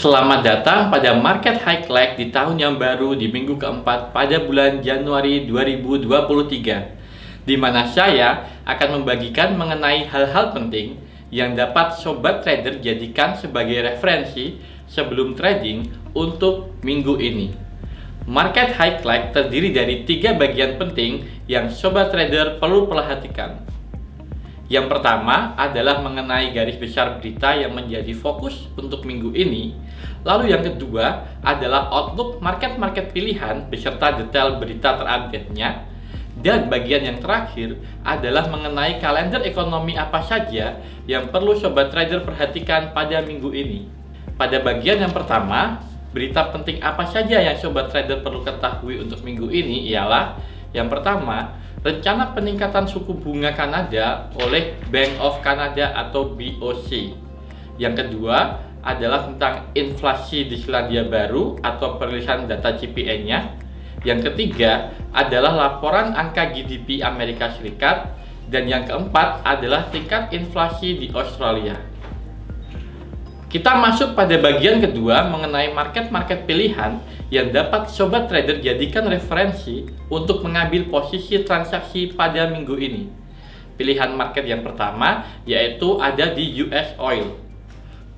Selamat datang pada Market Highlight di tahun yang baru di minggu keempat pada bulan Januari 2023, di mana saya akan membagikan mengenai hal-hal penting yang dapat sobat trader jadikan sebagai referensi sebelum trading untuk minggu ini. Market Highlight terdiri dari 3 bagian penting yang sobat trader perlu perhatikan. Yang pertama adalah mengenai garis besar berita yang menjadi fokus untuk minggu ini. Lalu yang kedua adalah outlook market-market pilihan beserta detail berita terupdate-nya. Dan bagian yang terakhir adalah mengenai kalender ekonomi apa saja yang perlu sobat trader perhatikan pada minggu ini. Pada bagian yang pertama, berita penting apa saja yang sobat trader perlu ketahui untuk minggu ini ialah yang pertama, rencana peningkatan suku bunga Kanada oleh Bank of Canada atau BOC. Yang kedua adalah tentang inflasi di Selandia Baru atau perilisan data CPI-nya. Yang ketiga adalah laporan angka GDP Amerika Serikat. Dan yang keempat adalah tingkat inflasi di Australia. Kita masuk pada bagian kedua mengenai market-market pilihan yang dapat sobat trader jadikan referensi untuk mengambil posisi transaksi pada minggu ini. Pilihan market yang pertama yaitu ada di US Oil.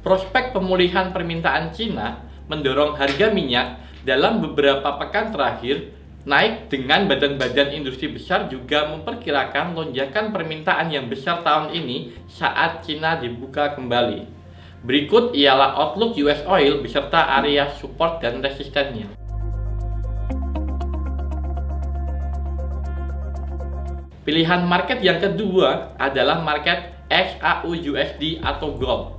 Prospek pemulihan permintaan Cina mendorong harga minyak dalam beberapa pekan terakhir naik dengan badan-badan industri besar juga memperkirakan lonjakan permintaan yang besar tahun ini saat Cina dibuka kembali. Berikut ialah outlook US Oil beserta area support dan resistennya. Pilihan market yang kedua adalah market XAU-USD atau gold.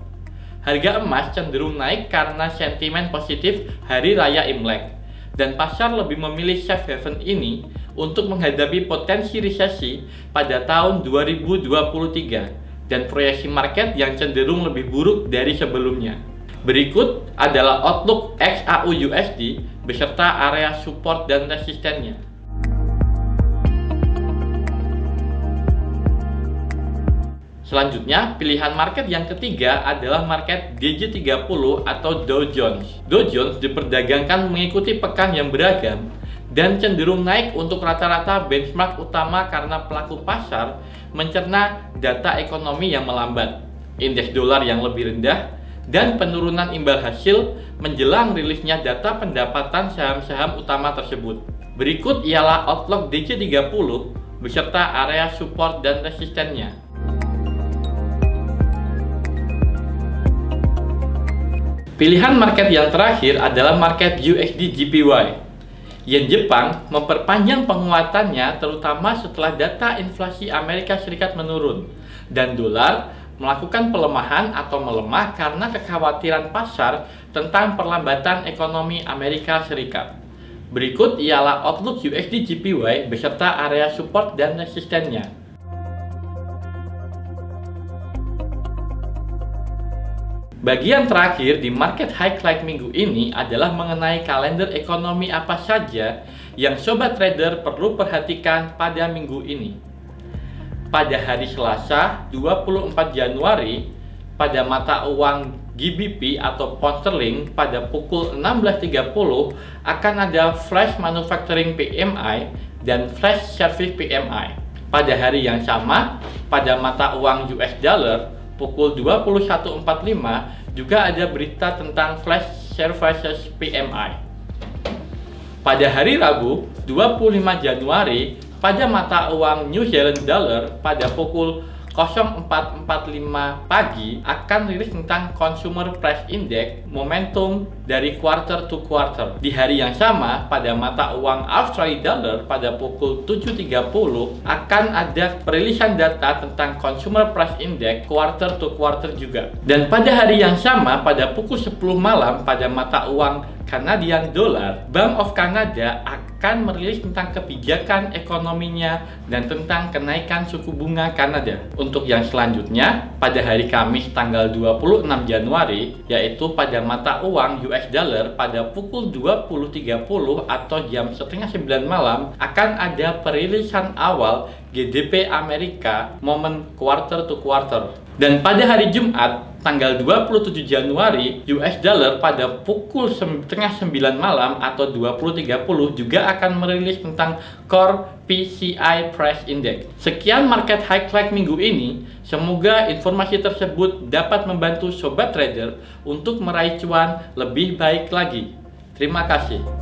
Harga emas cenderung naik karena sentimen positif Hari Raya Imlek, dan pasar lebih memilih safe haven ini untuk menghadapi potensi resesi pada tahun 2023 dan proyeksi market yang cenderung lebih buruk dari sebelumnya. Berikut adalah outlook XAU-USD beserta area support dan resistennya. Selanjutnya, pilihan market yang ketiga adalah market DJ30 atau Dow Jones. Dow Jones diperdagangkan mengikuti pekan yang beragam dan cenderung naik untuk rata-rata benchmark utama karena pelaku pasar mencerna data ekonomi yang melambat, indeks dolar yang lebih rendah, dan penurunan imbal hasil menjelang rilisnya data pendapatan saham-saham utama tersebut. Berikut ialah outlook DJ30 beserta area support dan resistennya. Pilihan market yang terakhir adalah market USD JPY. Yen Jepang memperpanjang penguatannya terutama setelah data inflasi Amerika Serikat menurun, dan dolar melakukan pelemahan atau melemah karena kekhawatiran pasar tentang perlambatan ekonomi Amerika Serikat. Berikut ialah outlook USD JPY beserta area support dan resistennya. Bagian terakhir di market highlight minggu ini adalah mengenai kalender ekonomi apa saja yang sobat trader perlu perhatikan pada minggu ini. Pada hari Selasa 24 Januari, pada mata uang GBP atau pound sterling pada pukul 16.30 akan ada flash manufacturing PMI dan flash service PMI. Pada hari yang sama, pada mata uang US dollar pukul 21.45 juga ada berita tentang flash services PMI. Pada hari Rabu 25 Januari pada mata uang New Zealand dollar pada pukul 04.45 pagi akan rilis tentang Consumer Price Index momentum dari quarter to quarter. Di hari yang sama pada mata uang Australia dollar pada pukul 7.30 akan ada perilisan data tentang Consumer Price Index quarter to quarter juga. Dan pada hari yang sama pada pukul 10 malam pada mata uang Canadian Dollar, Bank of Canada akan merilis tentang kebijakan ekonominya dan tentang kenaikan suku bunga Kanada. Untuk yang selanjutnya, pada hari Kamis tanggal 26 Januari, yaitu pada mata uang US dollar pada pukul 20.30 atau jam setengah 9 malam, akan ada perilisan awal GDP Amerika momen quarter to quarter. Dan pada hari Jumat, tanggal 27 Januari, US dollar pada pukul setengah 9 malam atau 20.30 juga akan merilis tentang Core PCI Price Index. Sekian market highlight minggu ini. Semoga informasi tersebut dapat membantu sobat trader untuk meraih cuan lebih baik lagi. Terima kasih.